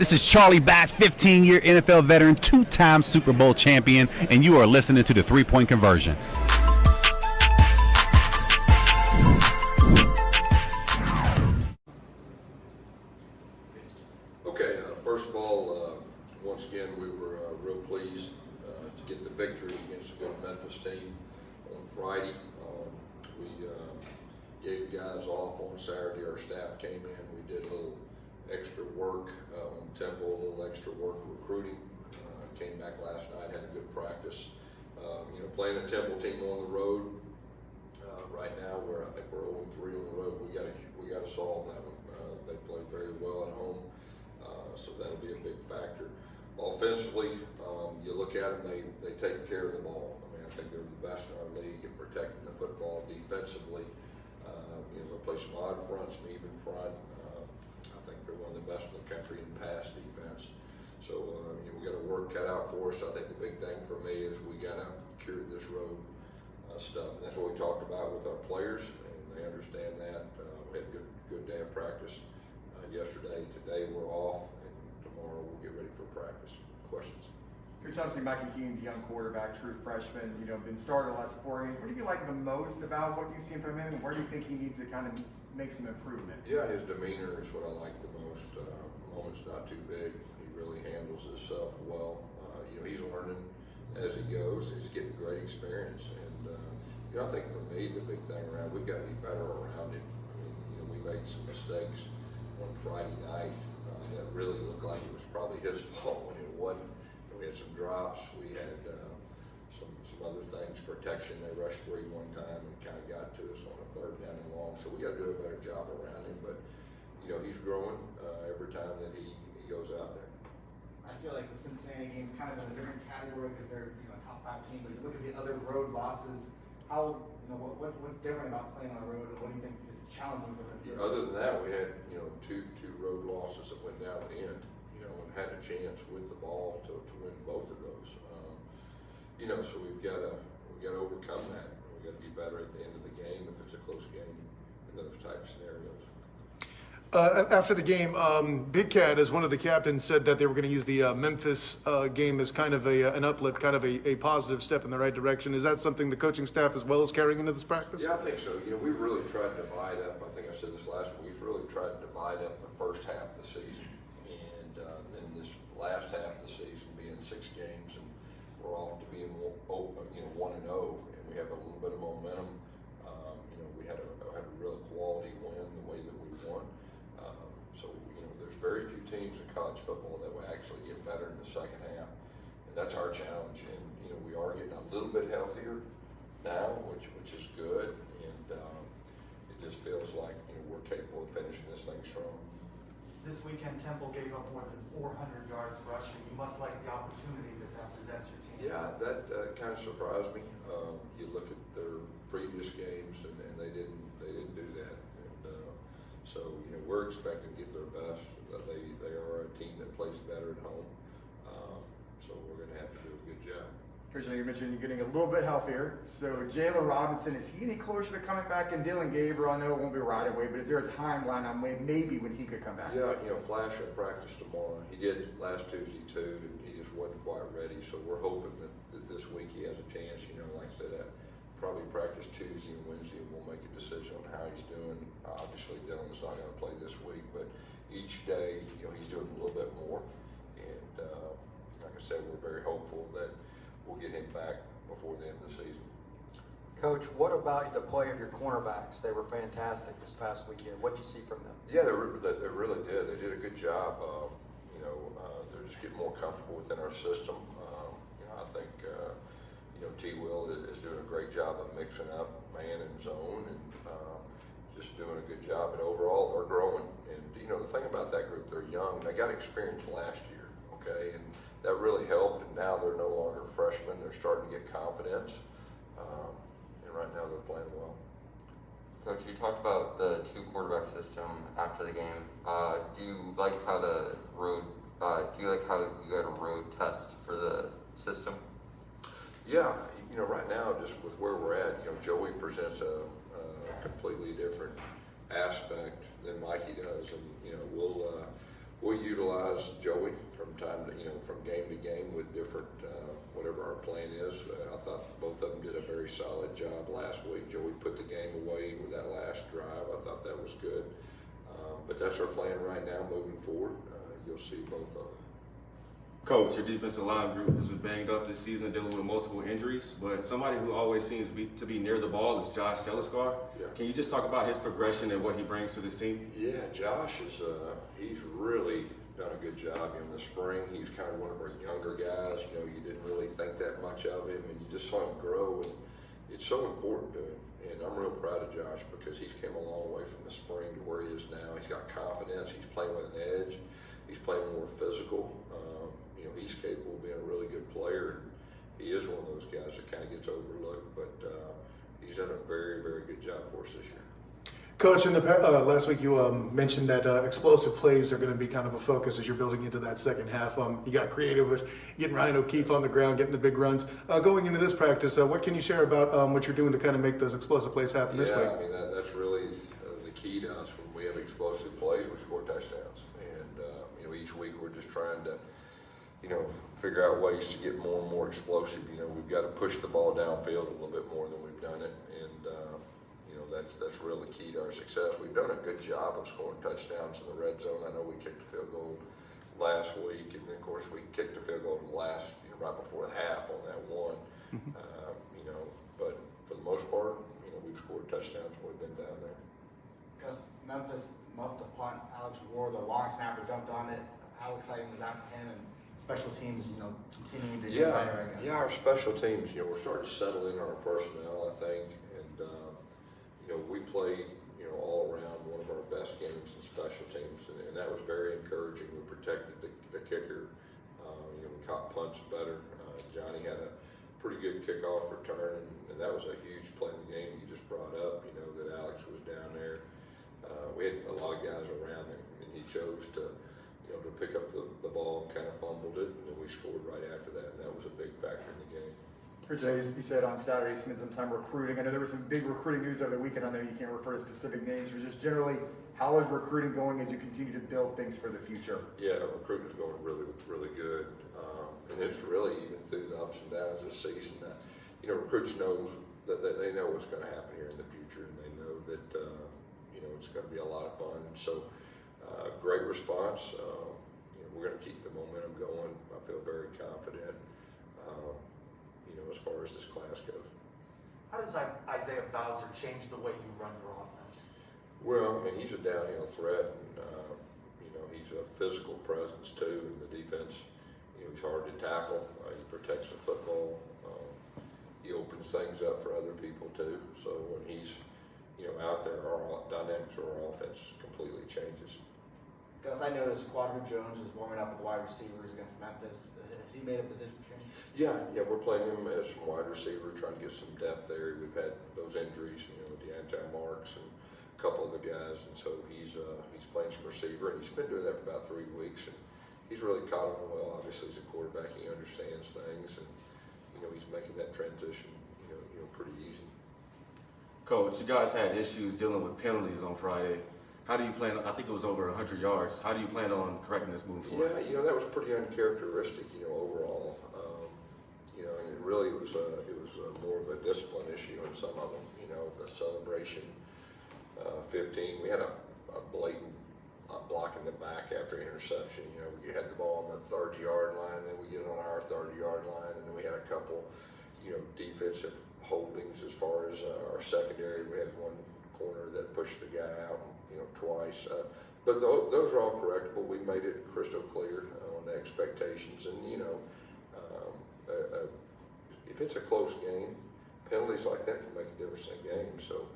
This is Charlie Batch, 15-year NFL veteran, 2-time Super Bowl champion, and you are listening to the 3-Point Conversion. Okay, first of all, once again, we were real pleased to get the victory against a good Memphis team on Friday. We gave the guys off on Saturday. Our staff came in. We did a little extra work on Temple, a little extra work recruiting. Came back last night, had a good practice. Playing a Temple team on the road right now, I think we're 0-3 on the road. We got to solve that one. They play very well at home, so that'll be a big factor. Offensively, you look at them; they take care of the ball. I mean, I think they're the best in our league at protecting the football. Defensively, they play some odd front, some even front. I think they're one of the best in the country in pass defense. So we got a work cut out for us. I think the big thing for me is we got to cure this road stuff. And that's what we talked about with our players, and they understand that. We had a good day of practice yesterday. Today we're off, and tomorrow we'll get ready for practice. Questions? Coach, obviously Mikey Keen's a young quarterback, true freshman, been starting the last 4 games. What do you like the most about what you've seen from him, and where do you think he needs to kind of make some improvement? Yeah, his demeanor is what I like the most. Moment's not too big. He really handles himself well. He's learning as he goes. He's getting great experience, and I think for me the big thing around, we've got to be better around him. I mean, we made some mistakes on Friday night that really looked like it was probably his fault when it wasn't. We had some drops. We had some other things, protection. They rushed 3 one time and kind of got to us on a 3rd down and long. So we got to do a better job around him. But he's growing every time that he goes out there. I feel like the Cincinnati game's kind of in a different category because they're a top 5 team. But you look at the other road losses. How what's different about playing on the road, and what do you think is challenging for them? Other than that, we had two road losses that went down at the end. And had a chance with the ball to win both of those. So we've got to overcome that. We got to be better at the end of the game if it's a close game in those type of scenarios. After the game, Big Cat, as one of the captains, said that they were going to use the Memphis game as kind of an uplift, kind of a positive step in the right direction. Is that something the coaching staff as well is carrying into this practice? Yeah, I think so. We really tried to divide up. I think I said this last week. We've really tried to divide up the first half of the season, and then this last half of the season being 6 games, and we're off to being 1-0, and we have a little bit of momentum. We had a real quality win the way that we won. There's very few teams in college football that will actually get better in the second half, and that's our challenge. And we are getting a little bit healthier now, which is good, and it just feels like we're capable of finishing this thing strong. This weekend, Temple gave up more than 400 yards rushing. You must like the opportunity that presents your team. Yeah, that kind of surprised me. You look at their previous games, and they didn't do that. So we're expecting to get their best. They are a team that plays better at home. So we're going to have to do a good job. Coach, you mentioned you're getting a little bit healthier. So Jalen Robinson, is he any closer to coming back? And Dylan Gabriel, I know it won't be right away, but is there a timeline on maybe when he could come back? Yeah, Flash will practice tomorrow. He did last Tuesday too, and he just wasn't quite ready. So we're hoping that this week he has a chance. Like I said, probably practice Tuesday and Wednesday, and we'll make a decision on how he's doing. Obviously, Dylan's not going to play this week, but each day, he's doing a little bit more. And like I said, we're very hopeful that we'll get him back before the end of the season. Coach, what about the play of your cornerbacks? They were fantastic this past weekend. What did you see from them? Yeah, they really did. They did a good job. They're just getting more comfortable within our system. I think T. Will is doing a great job of mixing up man and zone, and just doing a good job. And overall, they're growing. And the thing about that group, they're young. They got experience last year, okay, and that really helped. And now they're no longer freshmen. They're starting to get confidence. And right now, they're playing well. Coach, you talked about the 2-quarterback system after the game. Do you like how the road? Do you like how you got a road test for the system? Yeah, right now, just with where we're at, Joey presents a completely different aspect than Mikey does, and we'll We'll utilize Joey from game to game with different, whatever our plan is. I thought both of them did a very solid job last week. Joey put the game away with that last drive. I thought that was good. But that's our plan right now moving forward. You'll see both of them. Coach, your defensive line group has been banged up this season, dealing with multiple injuries, but somebody who always seems to be near the ball is Josh Seliscar. Yeah. Can you just talk about his progression and what he brings to this team? Yeah, Josh is he's really done a good job in the spring. He's kind of one of our younger guys. You didn't really think that much of him, and you just saw him grow, and it's so important to him. And I'm real proud of Josh because he's come a long way from the spring to where he is now. He's got confidence. He's playing with an edge. He's playing more physical. He's capable of being a really good player. He is one of those guys that kind of gets overlooked, but he's done a very, very good job for us this year. Coach, in the last week you mentioned that explosive plays are going to be kind of a focus as you're building into that second half. You got creative with getting Ryan O'Keefe on the ground, getting the big runs. Going into this practice, what can you share about what you're doing to kind of make those explosive plays happen this week? Yeah, I mean, that's really the key to us. When we have explosive plays, we score touchdowns. And, each week we're just trying to, figure out ways to get more and more explosive. We've got to push the ball downfield a little bit more than we've done it. And, that's really key to our success. We've done a good job of scoring touchdowns in the red zone. I know we kicked a field goal last week, and then of course we kicked a field goal right before the half on that one. But for the most part, we've scored touchdowns when we've been down there. Gus, Memphis muffed a punt. Alex Ward, the long snapper, jumped on it. How exciting was that for him? And special teams, continuing to get better, I guess. Yeah, our special teams, we're starting to settle in our personnel, I think, and we played, all around one of our best games in special teams, and that was very encouraging. We protected the kicker. We caught punts better. Johnny had a pretty good kickoff return, and that was a huge play in the game you just brought up. That Alex was down there. We had a lot of guys around him, and he chose to pick up the ball and kind of fumbled it, and then we scored right after that, and that was a big factor in the game. Jay, you said on Saturday, you spent some time recruiting. I know there was some big recruiting news over the weekend. I know you can't refer to specific names, but just generally, how is recruiting going as you continue to build things for the future? Yeah, recruiting is going really, really good, and it's really even through the ups and downs this season. Recruits know that they know what's going to happen here in the future, and they know that it's going to be a lot of fun. And so, great response. We're going to keep the momentum going. I feel very confident. As far as this class goes. How does Isaiah Bowser change the way you run your offense? Well, he's a downhill threat, and he's a physical presence too in the defense. He's hard to tackle. He protects the football. He opens things up for other people too. So when he's out there, our dynamics of our offense completely changes. Gus, I noticed Quadri Jones was warming up with the wide receivers against Memphis. Has he made a position change? Yeah, we're playing him as a wide receiver, trying to get some depth there. We've had those injuries, Deontay Marks and a couple other guys, and so he's playing some receiver, and he's been doing that for about 3 weeks, and he's really caught on well. Obviously, he's a quarterback; he understands things, and he's making that transition, pretty easy. Coach, you guys had issues dealing with penalties on Friday. How do you plan? I think it was over 100 yards. How do you plan on correcting this moving forward? Yeah, that was pretty uncharacteristic, overall. And it really was more of a discipline issue in some of them. The celebration, 15. We had a blatant block in the back after interception. We had the ball on the 30-yard line, then we get it on our 30-yard line, and then we had a couple, defensive holdings as far as our secondary. We had one corner that pushed the guy out, twice. But those are all correctable. We made it crystal clear on the expectations, and if it's a close game, penalties like that can make a difference in a game. So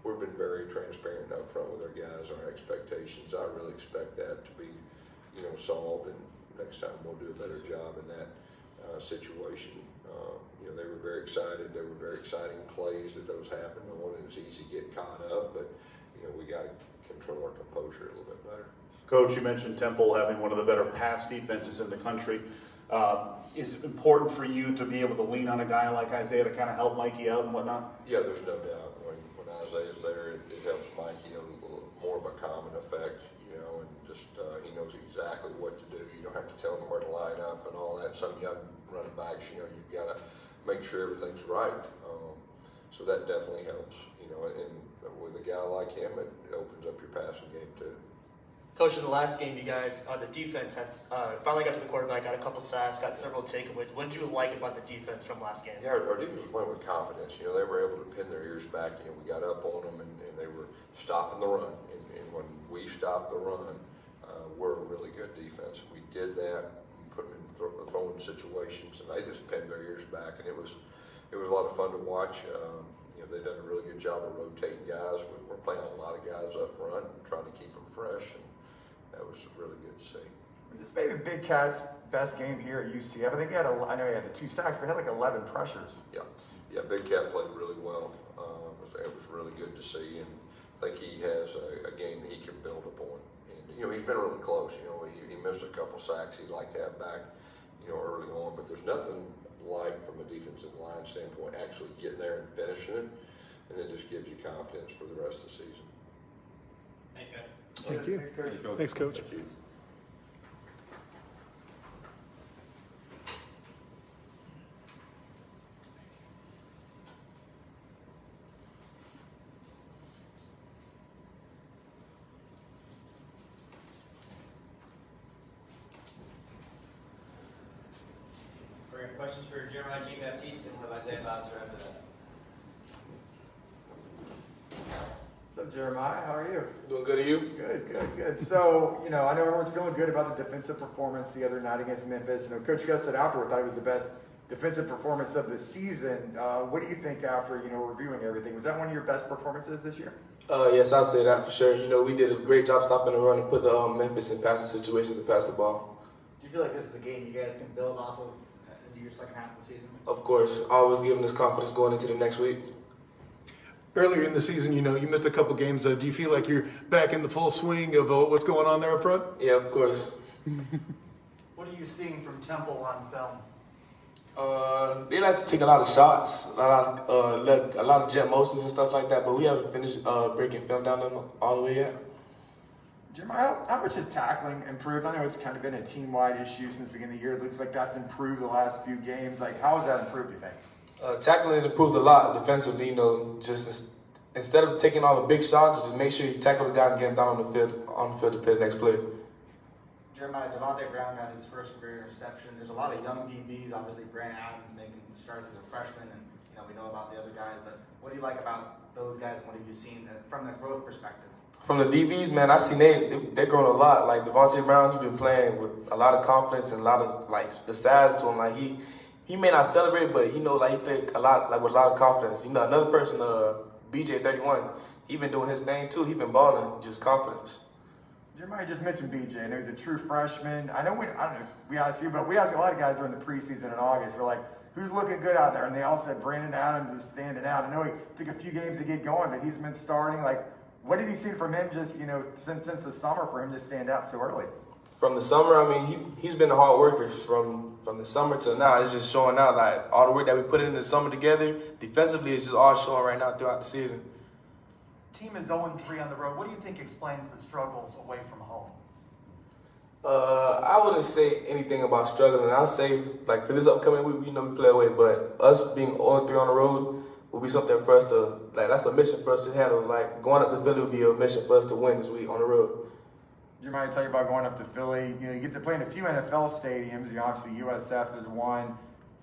we've been very transparent up front with our guys, our expectations. I really expect that to be, solved, and next time we'll do a better job in that situation. They were very excited. There were very exciting plays that those happened on, and it's easy to get caught up, but we got to control our composure a little bit better. Coach, you mentioned Temple having one of the better pass defenses in the country. Is it important for you to be able to lean on a guy like Isaiah to kind of help Mikey out and whatnot? Yeah, there's no doubt. When Isaiah's there, it helps Mikey a little more of a common effect, and Just he knows exactly what to do. You don't have to tell him where to line up and all that. Some young running backs, you know, you've got to make sure everything's right. So that definitely helps, you know, and with a guy like him, it opens up your passing game too. Coach, in the last game, you guys on the defense had finally got to the quarterback, got a couple sacks, got several takeaways. What did you like about the defense from last game? Yeah, our defense was playing with confidence. You know, they were able to pin their ears back. You know, we got up on them and they were stopping the run. And when we stopped the run, we're a really good defense. We did that, put them in throwing situations, and they just pinned their ears back. And it was a lot of fun to watch. You know, they've done a really good job of rotating guys. We're playing a lot of guys up front and trying to keep them fresh. And that was really good to see. Was this maybe Big Cat's best game here at UCF? I think I know he had the 2 sacks, but he had like 11 pressures. Yeah, Big Cat played really well. It was really good to see, and I think he has a game that he can build upon. And, you know, he's been really close. You know, he missed a couple sacks he'd like to have back, you know, early on, but there's nothing like, from a defensive line standpoint, actually getting there and finishing it, and it just gives you confidence for the rest of the season. Thanks, guys. Thank you. Thanks, Coach. Thanks, Coach. Thank you. Great. Questions for Jeremiah G. Baptiste, and we'll have Isaiah Bowser after that. What's up, Jeremiah? How are you? Doing good, are you? Good. So, you know, I know everyone's feeling good about the defensive performance the other night against Memphis. You know, Coach Gus said afterward thought it was the best defensive performance of the season. What do you think after, you know, reviewing everything? Was that one of your best performances this year? Yes, I'll say that for sure. You know, we did a great job stopping the run and put the Memphis in passing situations to pass the ball. Do you feel like this is the game you guys can build off of into your second half of the season? Of course, always giving us confidence going into the next week. Earlier in the season, you know, you missed a couple games. Do you feel like you're back in the full swing of what's going on there up front? Yeah, of course. What are you seeing from Temple on film? They like to take a lot of shots, a lot of jet motions and stuff like that, but we haven't finished breaking film down them all the way yet. Jeremiah, how much has tackling improved? I know it's kind of been a team-wide issue since the beginning of the year. It looks like that's improved the last few games. Like, how has that improved, do you think? Tackling improved a lot defensively, you know, just instead of taking all the big shots, just make sure you tackle the guy and get him down on the field to play the next play. Jeremiah, Devontae Brown got his first career interception. There's a lot of young DBs. Obviously, Brant Adams making starts as a freshman, and you know we know about the other guys. But what do you like about those guys, and what have you seen from the growth perspective? From the DBs, man, I seen they're growing a lot. Like Devontae Brown, he's been playing with a lot of confidence and a lot of like the size to him. Like he may not celebrate, but you know, like he played a lot, like with a lot of confidence. You know, another person, BJ31, he been doing his thing too. He been balling, just confidence. Jeremiah just mentioned BJ, and he's a true freshman. I don't know if we asked you, but we asked a lot of guys during the preseason in August. We're like, who's looking good out there? And they all said Brandon Adams is standing out. I know he took a few games to get going, but he's been starting. Like, what have you seen from him just, you know, since the summer for him to stand out so early? From the summer, I mean, he's been a hard worker from the summer till now. It's just showing out, like, all the work that we put in the summer together, defensively, it's just all showing right now throughout the season. Team is 0-3 on the road. What do you think explains the struggles away from home? I wouldn't say anything about struggling. I'll say, like, for this upcoming week, you know, we play away, but us being 0-3 on the road will be something for us to, like, that's a mission for us to handle. Like, going up to Philly will be a mission for us to win this week on the road. Jeremiah, tell you about going up to Philly. You know, you get to play in a few NFL stadiums. You know, obviously USF is one.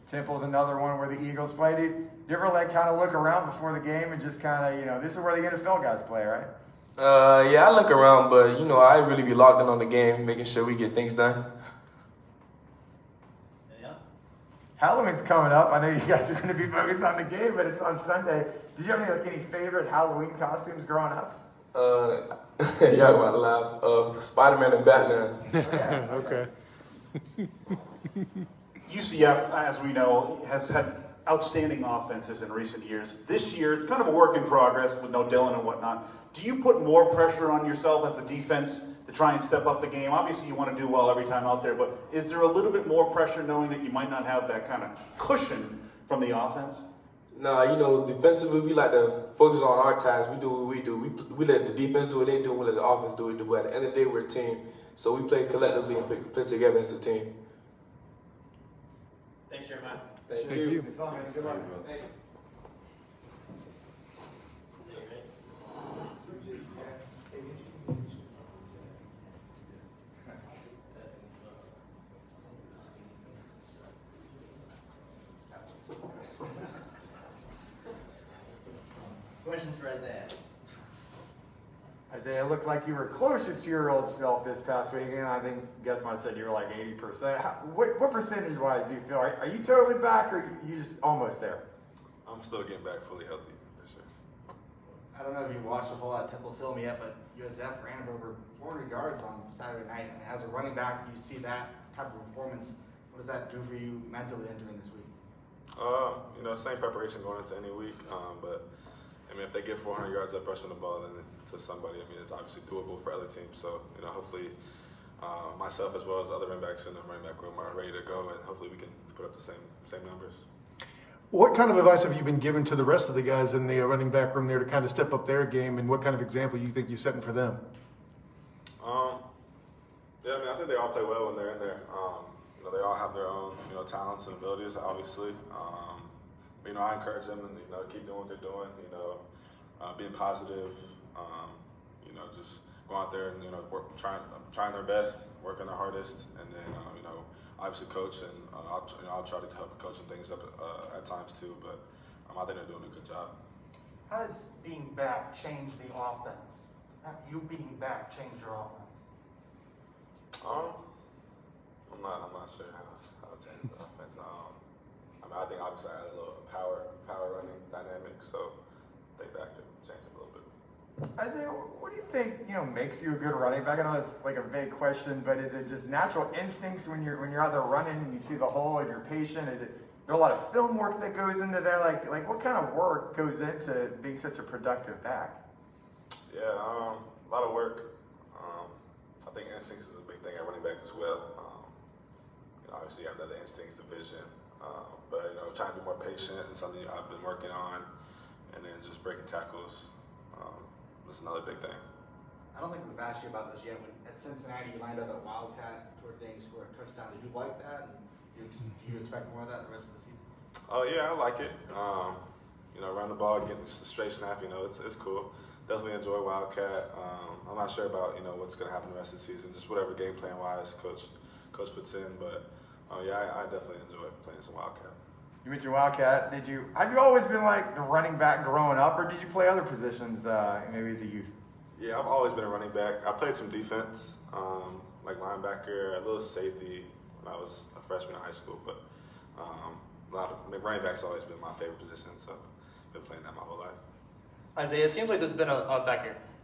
Temple's another one where the Eagles played. Do you ever like kind of look around before the game and just kind of, you know, this is where the NFL guys play, right? Yeah, I look around, but, you know, I really be locked in on the game, making sure we get things done. Anything else? Halloween's coming up. I know you guys are going to be focused on the game, but it's on Sunday. Did you have any favorite Halloween costumes growing up? Yeah, about to laugh. Spider-Man and Batman. Okay. UCF, as we know, has had outstanding offenses in recent years. This year, kind of a work in progress with no Dillon and whatnot. Do you put more pressure on yourself as a defense to try and step up the game? Obviously, you want to do well every time out there, but is there a little bit more pressure knowing that you might not have that kind of cushion from the offense? Nah, you know, defensively, we like to focus on our tasks. We do what we do. We let the defense do what they do, and we let the offense do what they do. But at the end of the day, we're a team. So we play collectively and play together as a team. Thanks, Jeremiah. Thank Thank you. you. Good luck. Good luck. Questions for Isaiah? Isaiah, it looked like you were closer to your old self this past weekend. I think you guys might have said you were like 80%. What percentage-wise do you feel? Are you totally back, or you just almost there? I'm still getting back fully healthy, for sure. I don't know if you watched a whole lot of Temple film yet, but USF ran for over 400 yards on Saturday night. I mean, as a running back, you see that type of performance. What does that do for you mentally entering this week? Same preparation going into any week, but I mean, if they get 400 yards up rushing the ball, then to somebody, I mean, it's obviously doable for other teams. So, hopefully myself as well as other running backs in the running back room are ready to go, and hopefully we can put up the same numbers. What kind of advice have you been given to the rest of the guys in the running back room there to kind of step up their game, and what kind of example you think you're setting for them? Yeah, I mean, I think they all play well when they're in there. They all have their own, talents and abilities, obviously. I encourage them and, keep doing what they're doing, being positive, just go out there and, trying their best, working their hardest, and then, obviously coach, and I'll try to help coach some things up at times too, but I think they're doing a good job. How does being back change the offense? You being back change your offense? I'm not sure how to change the offense. I think obviously I had a little power running dynamic, so I think that could change it a little bit. Isaiah, what do you think, makes you a good running back? I know it's like a vague question, but is it just natural instincts when you're out there running and you see the hole and you're patient? Is there a lot of film work that goes into that? Like what kind of work goes into being such a productive back? Yeah, a lot of work. I think instincts is a big thing at running back as well. Obviously you have the instincts, the vision, but trying to be more patient is something I've been working on, and then just breaking tackles. That's another big thing. I don't think we've asked you about this yet. When at Cincinnati, you lined up at Wildcat towards the end, you scored a touchdown. Did you like that? And do you expect more of that the rest of the season? Oh yeah, I like it. Run the ball, getting straight snap. It's cool. Definitely enjoy Wildcat. I'm not sure about what's going to happen the rest of the season. Just whatever game plan wise, coach puts in. But yeah, I definitely enjoy playing some Wildcat. You mentioned Wildcat. Have you always been like the running back growing up, or did you play other positions maybe as a youth? Yeah, I've always been a running back. I played some defense, like linebacker, a little safety when I was a freshman in high school. But running back's always been my favorite position, so I've been playing that my whole life. Isaiah, it seems like there's been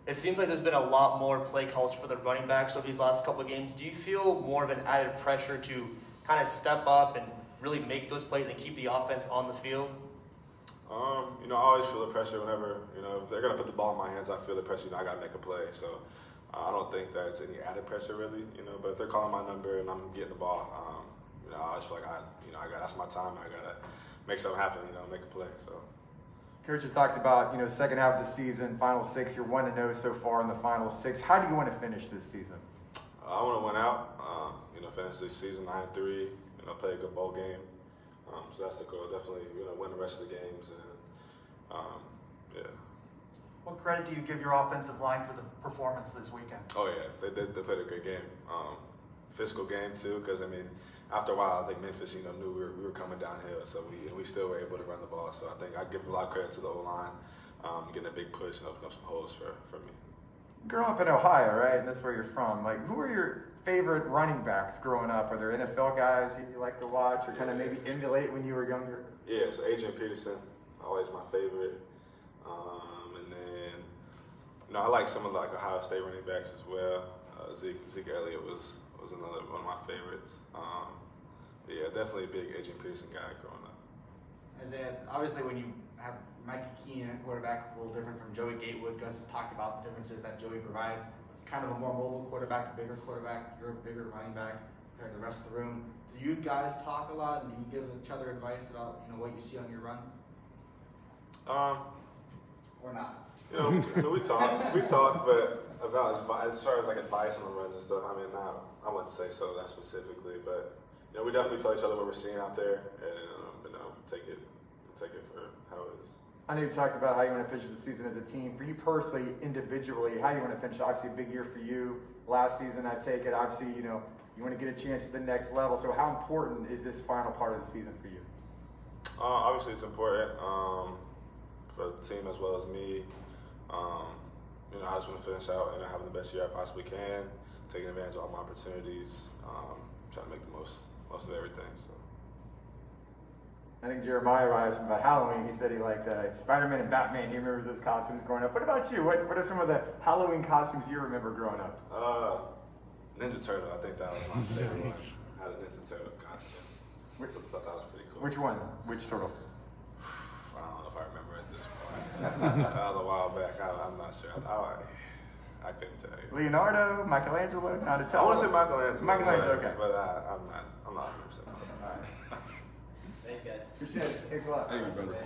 It seems like there's been a lot more play calls for the running backs over these last couple of games. Do you feel more of an added pressure to kind of step up and really make those plays and keep the offense on the field? I always feel the pressure whenever, if they're going to put the ball in my hands, I feel the pressure, I got to make a play. So I don't think that's any added pressure really, but if they're calling my number and I'm getting the ball, I always feel like that's my time. I got to make something happen, make a play. So. Coach has talked about, second half of the season, final six. You're 1-0 so far in the final six. How do you want to finish this season? I want to win out, finish this season 9-3, play a good bowl game. So that's the goal. Definitely, win the rest of the games, and yeah. What credit do you give your offensive line for the performance this weekend? Oh yeah, they played a good game. Physical game too, because after a while, I think Memphis, knew we were coming downhill, so we still were able to run the ball. So I think I give a lot of credit to the O-line, getting a big push and opening up some holes for me. Growing up in Ohio, right, and that's where you're from. Like, who are your favorite running backs growing up? Are there NFL guys you like to watch, or kind of maybe emulate when you were younger? Yeah, so Adrian Peterson, always my favorite. And then, I like some of the Ohio State running backs as well. Zeke Elliott was another one of my favorites. Yeah, definitely a big Adrian Peterson guy growing up. Isaiah, obviously when you have Mikey Keenan at quarterback, it's a little different from Joey Gatewood. Gus has talked about the differences that Joey provides. It's kind of a more mobile quarterback, a bigger quarterback. You're a bigger running back compared to the rest of the room. Do you guys talk a lot, and do you give each other advice about what you see on your runs? Or not? You know, we talk, but about as far as like advice on the runs and stuff. I mean, I wouldn't say so that specifically, but you know, we definitely tell each other what we're seeing out there, and you know, take it for how it is. I know you talked about how you want to finish the season as a team. For you personally, individually, how you want to finish? Obviously, a big year for you. Last season, I take it. Obviously, you know, you want to get a chance at the next level. So, how important is this final part of the season for you? Obviously, it's important for the team as well as me. You know, I just want to finish out and having the best year I possibly can, taking advantage of all my opportunities, trying to make the most of everything. So. I think Jeremiah asked him about Halloween. He said he liked Spider-Man and Batman. He remembers those costumes growing up. What about you? What are some of the Halloween costumes you remember growing up? Ninja Turtle. I think that was my favorite one. I had a Ninja Turtle costume. I thought that was pretty cool. Which one? Which turtle? I don't know if I remember at this point. That was a while back. I'm not sure. I couldn't tell you. Leonardo, Michelangelo, Donatello. I want to say Michelangelo. Michelangelo, okay. But I'm not 100% positive. Thanks, guys. Appreciate it. Thanks a lot. Thank you, brother.